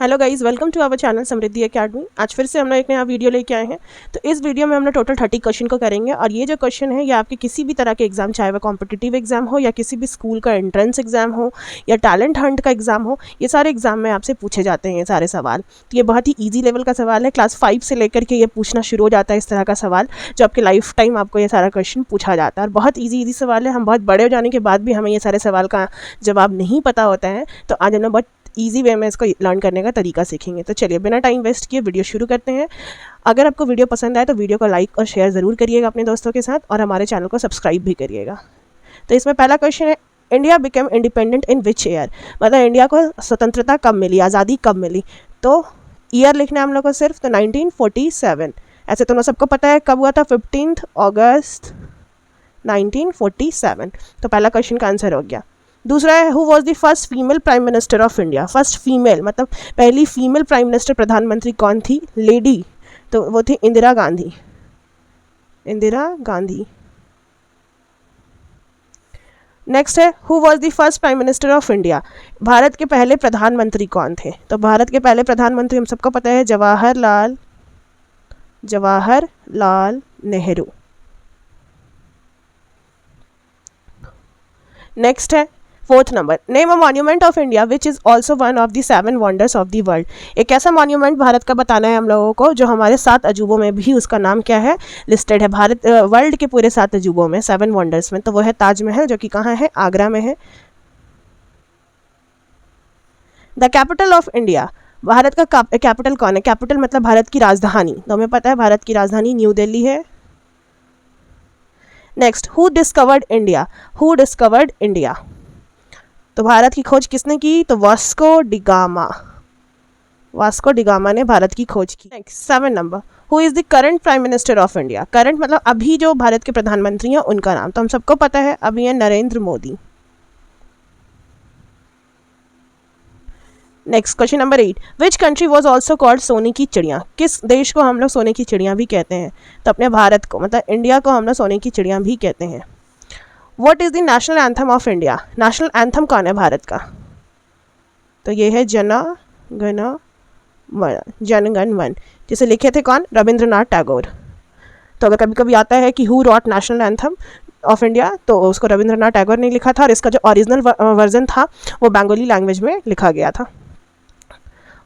Hello guys, welcome to our channel Samriddhi academy. आज फिर से हम लोग एक नया वीडियो लेके आए हैं। तो इस वीडियो में हम लोग टोटल 30 क्वेश्चन को करेंगे और ये जो क्वेश्चन है ये आपके किसी भी तरह के एग्जाम, चाहे वह कॉम्पिटिटिव एग्जाम हो या किसी भी स्कूल का एंट्रेंस एग्जाम हो या टैलेंट हंट का एग्जाम हो, ये सारे एग्जाम में आपसे पूछे जाते हैं ये सारे सवाल। तो ये बहुत ही ईजी लेवल का सवाल है। क्लास 5 से लेकर के ये पूछना शुरू हो जाता है इस तरह का सवाल, जो आपके लाइफ टाइम आपको ये सारा क्वेश्चन पूछा जाता है। और बहुत ईजी सवाल है। हम बहुत बड़े हो जाने के बाद भी हमें ये सारे सवाल का जवाब नहीं पता होता है। तो आज हम बहुत ईजी वे में इसको लर्न करने का तरीका सीखेंगे। तो चलिए बिना टाइम वेस्ट किए वीडियो शुरू करते हैं। अगर आपको वीडियो पसंद आए तो वीडियो को लाइक और शेयर ज़रूर करिएगा अपने दोस्तों के साथ, और हमारे चैनल को सब्सक्राइब भी करिएगा। तो इसमें पहला क्वेश्चन है, India became independent in which year? मतलब इंडिया को स्वतंत्रता कब मिली, आज़ादी कब मिली? तो ईयर लिखना है हम लोग को सिर्फ, तो 1947। ऐसे तो सबको पता है कब हुआ था, 15 अगस्त 1947। तो पहला क्वेश्चन का आंसर हो गया। दूसरा है, who was the first female prime minister of India? First female मतलब पहली फीमेल प्राइम मिनिस्टर, प्रधानमंत्री कौन थी? लेडी, तो वो थी इंदिरा गांधी। इंदिरा गांधी। नेक्स्ट है, who was the first prime minister of India? Bharat के पहले प्रधानमंत्री कौन थे? तो भारत के पहले प्रधानमंत्री हम सबको पता है, जवाहरलाल नेहरू। नेक्स्ट है, fourth number, name a monument of India which is also one of the 7 wonders of the world. एक ऐसा मॉन्यूमेंट भारत का बताना है हम लोगों को जो हमारे 7 अजूबों में भी उसका नाम क्या है, लिस्टेड है। भारत वर्ल्ड के पूरे 7 अजूबों में, 7 वंडर्स में, तो वो है ताजमहल, जो कि कहाँ है, आगरा में है। The capital of India, Bharat का कैपिटल कौन है? कैपिटल मतलब भारत की राजधानी, तो हमें पता है भारत की राजधानी न्यू दिल्ली है। Next, who discovered India? Who discovered India? तो भारत की खोज किसने की? तो वास्को डिगामा। वास्को डिगामा ने भारत की खोज की। Next 7 number, who is the current prime minister of India? Current मतलब अभी जो भारत के प्रधानमंत्री हैं उनका नाम, तो हम सबको पता है अभी है Narendra Modi. Next question number 8, which country was also called सोने की चिड़िया? किस देश को हम लोग सोने की चिड़िया भी कहते हैं? तो अपने भारत को, मतलब इंडिया को हम लोग सोने की चिड़िया भी कहते हैं। What is the national anthem of India? National anthem कौन है भारत का? तो ये है जन गण मन, जिसे लिखे थे कौन? रविंद्रनाथ टैगोर। तो अगर कभी कभी आता है कि who rot national anthem of India, तो उसको रविंद्रनाथ टैगोर ने लिखा था, और इसका जो ओरिजिनल वर्जन था वो बंगाली लैंग्वेज में लिखा गया था।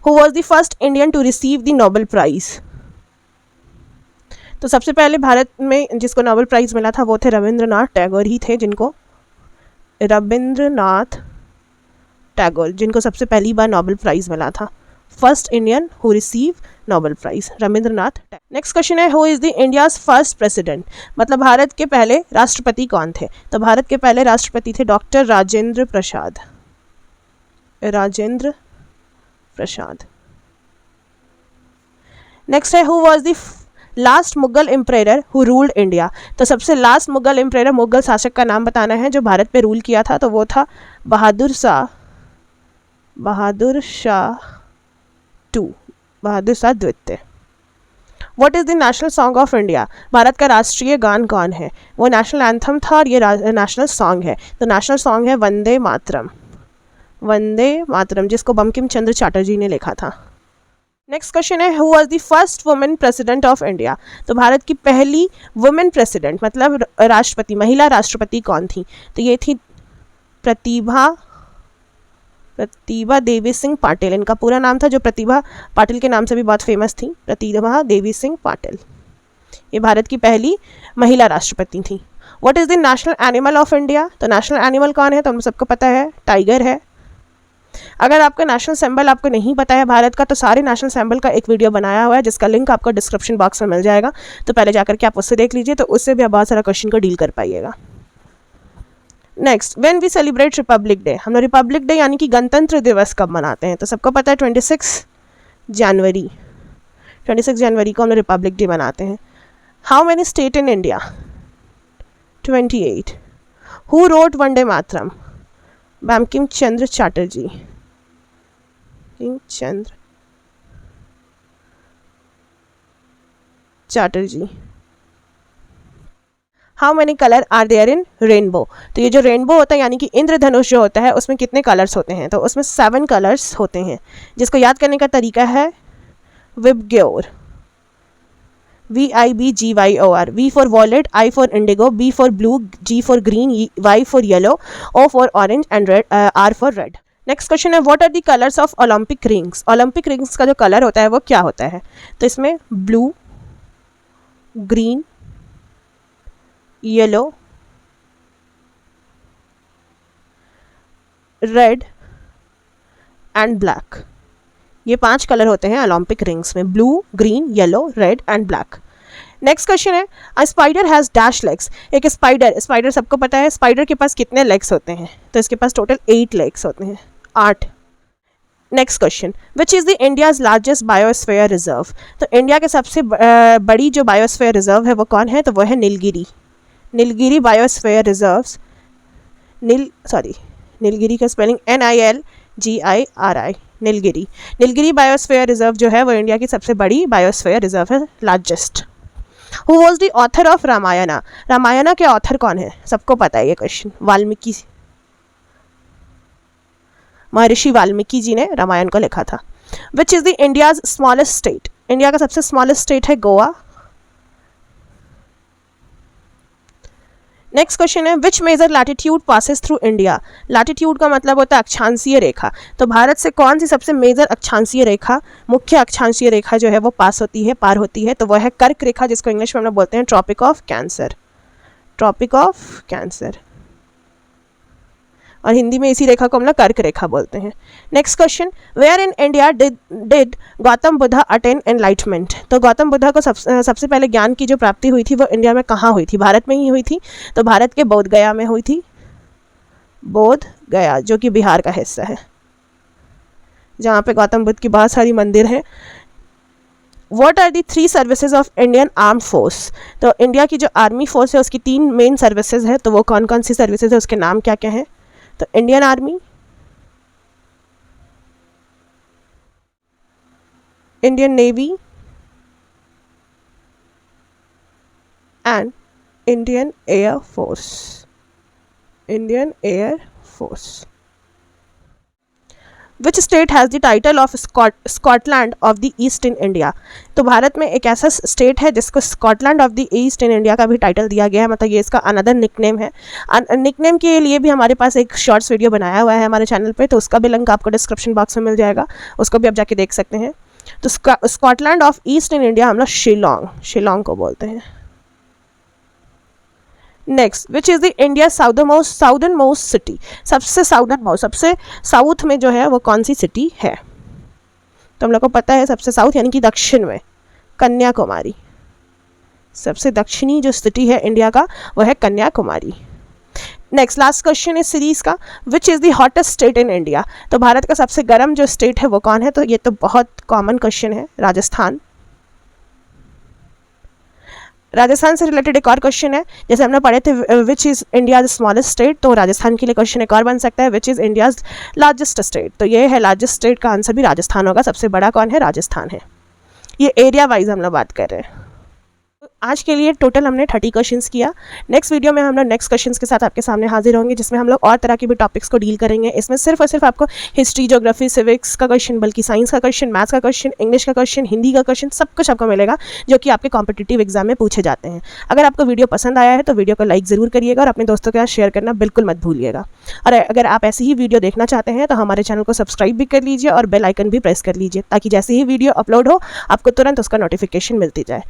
Who was the first Indian to receive the Nobel prize? तो सबसे पहले भारत में जिसको नोबेल प्राइज़ मिला था वो थे रविंद्रनाथ टैगोर ही थे, रविंद्रनाथ टैगोर जिनको सबसे पहली बार नोबेल प्राइज़ मिला था। First Indian who receive Nobel prize, Rabindranath Tagore. Next question है, who is the India's first president? मतलब भारत के पहले राष्ट्रपति कौन थे? तो भारत के पहले राष्ट्रपति थे डॉक्टर राजेंद्र प्रसाद। राजेंद्र प्रसाद। नेक्स्ट है, who was the last Mughal emperor who ruled India? तो सबसे लास्ट मुगल एम्परर, मुगल शासक का नाम बताना है जो भारत पे रूल किया था, तो वो था बहादुर शाह द्वितीय। What is the national song of India? Bharat का राष्ट्रीय गान कौन है? वो नेशनल एंथम था और ये नेशनल सॉन्ग है। तो नेशनल सॉन्ग है वंदे मातरम। वंदे मातरम, जिसको बंकिम चंद्र चटर्जी ने लिखा था। नेक्स्ट क्वेश्चन है, who was the first women president of India? तो भारत की पहली वुमेन प्रेसिडेंट मतलब राष्ट्रपति, महिला राष्ट्रपति कौन थी? तो ये थी प्रतिभा देवी सिंह पाटिल। इनका पूरा नाम था, जो प्रतिभा पाटिल के नाम से भी बहुत फेमस थी, प्रतिभा देवी सिंह पाटिल। ये भारत की पहली महिला राष्ट्रपति थी। What is the national animal of India? तो नेशनल एनिमल कौन है? तो हम सबको पता है टाइगर है। अगर आपका नेशनल सिंबल आपको नहीं पता है भारत का, तो सारे नेशनल सिंबल का एक वीडियो बनाया हुआ है जिसका लिंक आपको डिस्क्रिप्शन बॉक्स में मिल जाएगा, तो पहले जाकर के आप उससे देख लीजिए, तो उससे भी आप बहुत सारा क्वेश्चन को डील कर पाइएगा। Next, when we celebrate Republic Day? हम लोग रिपब्लिक डे यानी कि गणतंत्र दिवस कब मनाते हैं? तो सबको पता है 26 जनवरी। 26 जनवरी को हम लोग रिपब्लिक डे मनाते हैं। How many state in India? 28। Who wrote Vande Mataram? Bankim Chandra Chatterjee. How many colour are there in rainbow. तो ये जो रेनबो होता है यानी कि इंद्रधनुष जो होता है उसमें कितने कलर्स होते हैं, तो उसमें 7 कलर्स होते हैं, जिसको याद करने का तरीका है VIBGYOR, VIBGYOR, V for violet, I for indigo, B for blue, G for green, Y for yellow, O for orange and red, R for red। Next question है what are the colours of Olympic rings. Olympic rings का जो colour होता है वो क्या होता है, तो इसमें blue, green, yellow, red and black. ये 5 कलर होते हैं ओलंपिक रिंग्स में, blue, green, yellow, red and black. Next question है a spider has dash legs. एक स्पाइडर सबको पता है स्पाइडर के पास कितने लेग्स होते हैं, तो इसके पास टोटल 8 लेग्स होते हैं, 8। Next question which is the India's largest biosphere reserve. तो इंडिया के सबसे बड़ी जो बायोस्फीयर रिजर्व है वो कौन है, तो वो है नीलगिरी बायोस्फीयर रिजर्व्स। नीलगिरी का spelling NILGIRI, Nilgiri biosphere reserve जो है वो इंडिया की सबसे बड़ी बायोस्फीयर रिजर्व है, largest. Who was the author of Ramayana. Ramayana के ऑथर कौन है, सबको पता है ये क्वेश्चन, वाल्मीकि, महर्षि वाल्मीकि जी ने रामायण को लिखा था। Which is the India's smallest state. India का सबसे स्मॉलेस्ट स्टेट है गोवा। नेक्स्ट क्वेश्चन है which major latitude passes through India. Latitude का मतलब होता है अक्षांशीय रेखा, तो भारत से कौन सी सबसे मेजर अक्षांशीय रेखा, मुख्य अक्षांशीय रेखा जो है वो पार होती है, तो वह है कर्क रेखा, जिसको इंग्लिश में हम लोग बोलते हैं ट्रॉपिक ऑफ कैंसर, और हिंदी में इसी रेखा को हम लोग कर्क रेखा बोलते हैं। Next question where in India did Gautam Buddha attain enlightenment. तो गौतम बुद्धा को सबसे पहले ज्ञान की जो प्राप्ति हुई थी वो इंडिया में कहाँ हुई थी, भारत में ही हुई थी, तो भारत के बोध गया में हुई थी, बोध गया जो कि बिहार का हिस्सा है, जहाँ पे गौतम बुद्ध की बहुत सारी मंदिर हैं। What are the 3 services of Indian arm force. तो इंडिया की जो आर्मी फोर्स है उसकी 3 मेन सर्विसेज है, तो वो कौन कौन सी सर्विसेज है, उसके नाम क्या क्या हैं, तो Indian army, Indian navy and Indian air force. Which state has the title of Scotland of the east in India. तो भारत में एक ऐसा स्टेट है जिसको Scotland of the east in India का भी टाइटल दिया गया है, मतलब ये इसका अनदर निकनेम है। निकनेम के लिए भी हमारे पास एक शॉर्ट्स वीडियो बनाया हुआ है हमारे चैनल पे, तो उसका भी लिंक आपको डिस्क्रिप्शन बॉक्स में मिल जाएगा, उसको भी आप जाके देख सकते हैं। तो Scotland of east in India हम लोग शिलोंग को बोलते हैं। Next which is the India southern most city. सबसे साउथ में जो है वो कौन सी सिटी है, तो हम लोग को पता है सबसे साउथ यानी कि दक्षिण में कन्याकुमारी। सबसे दक्षिणी जो सिटी है इंडिया का वो है कन्याकुमारी। नेक्स्ट लास्ट क्वेश्चन इस सीरीज का विच is the hottest state in India. तो भारत का सबसे गर्म जो स्टेट है वो कौन है, तो ये तो बहुत कॉमन क्वेश्चन है, राजस्थान से रिलेटेड एक और क्वेश्चन है, जैसे हमने पढ़े थे which is India smallest state, तो राजस्थान के लिए क्वेश्चन एक और बन सकता है which is India's largest state. तो ये है लार्जेस्ट स्टेट का आंसर भी राजस्थान होगा, सबसे बड़ा कौन है, राजस्थान है। ये एरिया वाइज हम लोग बात कर रहे हैं। आज के लिए टोटल हमने 30 क्वेश्चंस किया। नेक्स्ट वीडियो में हम लोग नेक्स्ट क्वेश्चंस के साथ आपके सामने हाजिर होंगे, जिसमें हम लोग और तरह के भी टॉपिक्स को डील करेंगे। इसमें सिर्फ और सिर्फ आपको हिस्ट्री, ज्योग्राफी, सिविक्स का क्वेश्चन, बल्कि साइंस का क्वेश्चन, मैथ्स का क्वेश्चन, इंग्लिश का क्वेश्चन, हिंदी का क्वेश्चन, सब कुछ आपको मिलेगा जो कि आपके कॉम्पिटिटिव एग्जाम में पूछे जाते हैं। अगर आपको वीडियो पसंद आया है तो वीडियो को लाइक ज़रूर करिएगा और अपने दोस्तों के साथ शेयर करना बिल्कुल मत भूलिएगा। और अगर आप ऐसी ही वीडियो देखना चाहते हैं तो हमारे चैनल को सब्सक्राइब भी कर लीजिए और बेल आइकन भी प्रेस कर लीजिए, ताकि जैसे ही वीडियो अपलोड हो आपको तुरंत उसका नोटिफिकेशन मिलती जाए।